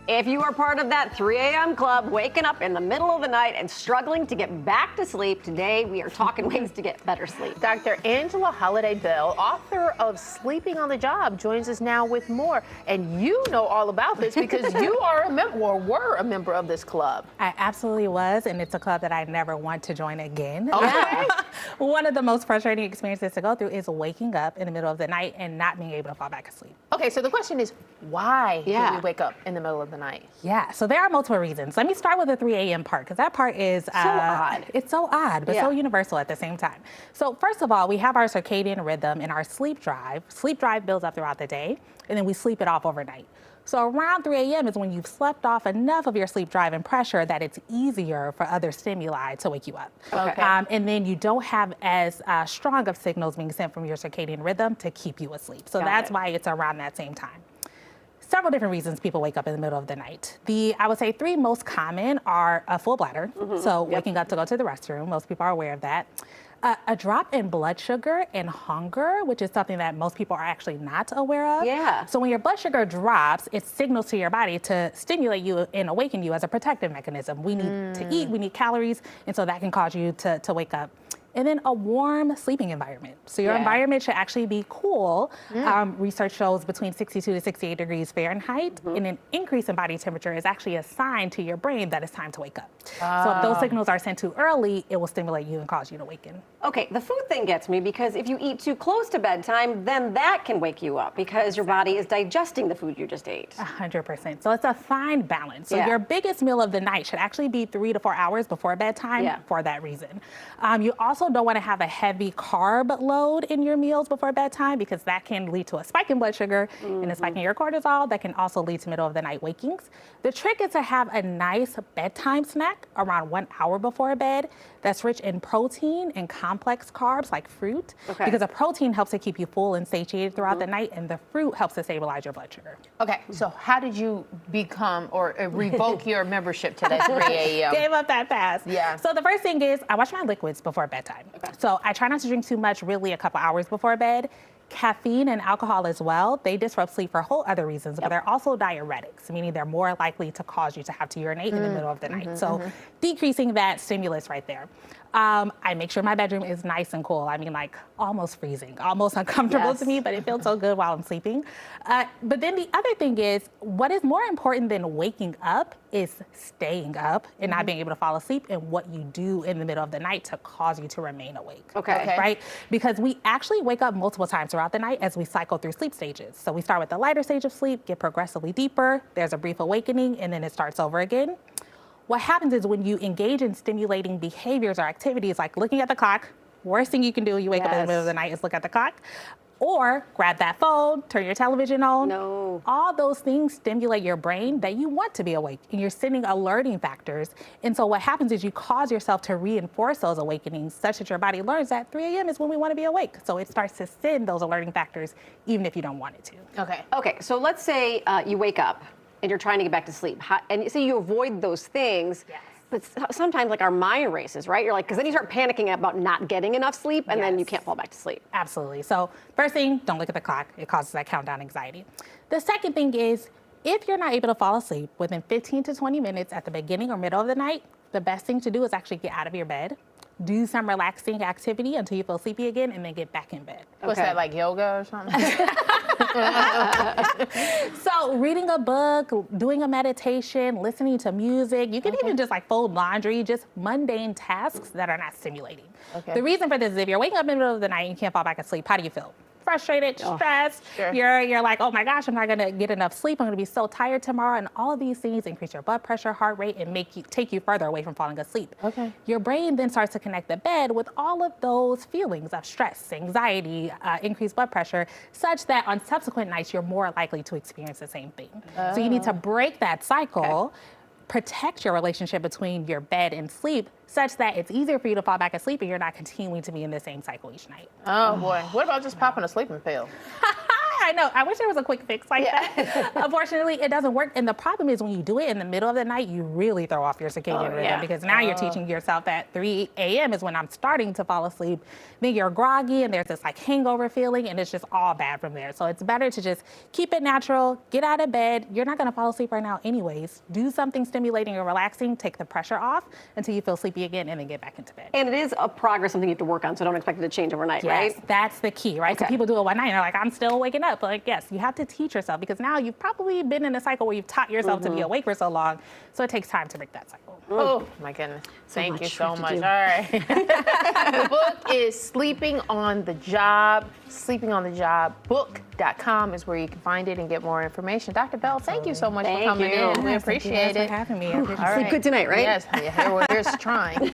If you are part of that 3 a.m. club, waking up in the middle of the night and struggling to get back to sleep, today we are talking ways to get better sleep. Dr. Angela Holliday Bell, author of Sleeping on the Job, joins us now with more. And you know all about this because you are a member or were a member of this club. I absolutely was, and it's a club that I never want to join again. Okay. One of the most frustrating experiences to go through is waking up in the middle of the night and not being able to fall back asleep. Okay, so the question is, why do we wake up in the middle of the night? Yeah, so there are multiple reasons. Let me start with the 3 a.m. part, because that part is so odd. It's so odd, but so universal at the same time. So first of all, we have our circadian rhythm and our sleep drive. Sleep drive builds up throughout the day, and then we sleep it off overnight. So around 3 a.m. is when you've slept off enough of your sleep drive and pressure that it's easier for other stimuli to wake you up. Okay. And then you don't have as strong of signals being sent from your circadian rhythm to keep you asleep. So that's why it's around that same time. Several different reasons people wake up in the middle of the night. I would say 3 most common are a full bladder, so waking up to go to the restroom. Most people are aware of that. A drop in blood sugar and hunger, which is something that most people are actually not aware of. Yeah. So when your blood sugar drops, it signals to your body to stimulate you and awaken you as a protective mechanism. We need to eat, we need calories, and so that can cause you to wake up. And then a warm sleeping environment. So your environment should actually be cool. Research shows between 62 to 68 degrees Fahrenheit, and an increase in body temperature is actually a sign to your brain that it's time to wake up. So if those signals are sent too early, it will stimulate you and cause you to awaken. Okay, the food thing gets me because if you eat too close to bedtime, then that can wake you up because your body is digesting the food you just ate. 100%. So it's a fine balance. So your biggest meal of the night should actually be 3 to 4 hours before bedtime for that reason. You also don't want to have a heavy carb load in your meals before bedtime because that can lead to a spike in blood sugar and a spike in your cortisol that can also lead to middle of the night wakings. The trick is to have a nice bedtime snack around 1 hour before bed that's rich in protein and complex carbs like fruit because the protein helps to keep you full and satiated throughout the night, and the fruit helps to stabilize your blood sugar. Okay, so how did you become or revoke your membership to that 3 a.m.? Gave up that fast. Yeah. So the first thing is I watch my liquids before bedtime. So I try not to drink too much really a couple hours before bed. Caffeine and alcohol as well, they disrupt sleep for whole other reasons, but they're also diuretics, meaning they're more likely to cause you to have to urinate in the middle of the night. So decreasing that stimulus right there. I make sure my bedroom is nice and cool. I mean, like almost freezing, almost uncomfortable to me, but it feels so good while I'm sleeping. But then the other thing is, what is more important than waking up is staying up and not being able to fall asleep, and what you do in the middle of the night to cause you to remain awake. Right? Because we actually wake up multiple times throughout the night as we cycle through sleep stages. So we start with the lighter stage of sleep, get progressively deeper, there's a brief awakening, and then it starts over again. What happens is when you engage in stimulating behaviors or activities like looking at the clock, worst thing you can do when you wake up in the middle of the night is look at the clock, or grab that phone, turn your television on. All those things stimulate your brain that you want to be awake, and you're sending alerting factors. And so what happens is you cause yourself to reinforce those awakenings such that your body learns that 3 a.m. is when we want to be awake. So it starts to send those alerting factors even if you don't want it to. Okay, so let's say you wake up and you're trying to get back to sleep. And say you avoid those things. But sometimes like our mind races, right? You're like, because then you start panicking about not getting enough sleep and then you can't fall back to sleep. Absolutely. So first thing, don't look at the clock. It causes that countdown anxiety. The second thing is, if you're not able to fall asleep within 15 to 20 minutes at the beginning or middle of the night, the best thing to do is actually get out of your bed, do some relaxing activity until you feel sleepy again, and then get back in bed. What's that, like yoga or something? So reading a book, doing a meditation, listening to music, you can even just like fold laundry, just mundane tasks that are not stimulating. The reason for this is if you're waking up in the middle of the night and you can't fall back asleep, how do you feel? Frustrated, stressed. You're like, oh my gosh, I'm not gonna get enough sleep. I'm gonna be so tired tomorrow. And all of these things increase your blood pressure, heart rate, and take you further away from falling asleep. Your brain then starts to connect the bed with all of those feelings of stress, anxiety, increased blood pressure, such that on subsequent nights, you're more likely to experience the same thing. So you need to break that cycle, protect your relationship between your bed and sleep such that it's easier for you to fall back asleep and you're not continuing to be in the same cycle each night. Oh boy, what about just popping a sleeping pill? I know. I wish there was a quick fix like that. Unfortunately, it doesn't work. And the problem is when you do it in the middle of the night, you really throw off your circadian rhythm because now you're teaching yourself that 3 a.m. is when I'm starting to fall asleep. Then you're groggy and there's this like hangover feeling and it's just all bad from there. So it's better to just keep it natural, get out of bed. You're not going to fall asleep right now anyways. Do something stimulating or relaxing, take the pressure off until you feel sleepy again and then get back into bed. And it is a progress, something you have to work on, so don't expect it to change overnight, Yes, right? that's the key, right? So Okay. people do it one night and they're like, I'm still waking up. But like, yes, you have to teach yourself because now you've probably been in a cycle where you've taught yourself to be awake for so long. So it takes time to break that cycle. Oh my goodness. Thank you much so to much. do. All right. The book is Sleeping on the Job. Sleeping on the Job book.com is where you can find it and get more information. Dr. Bell, thank you so much for Thank coming you. in. We Yes, thank you guys appreciate for it. having me. I appreciate All Sleep good tonight, right? Yes, here's trying.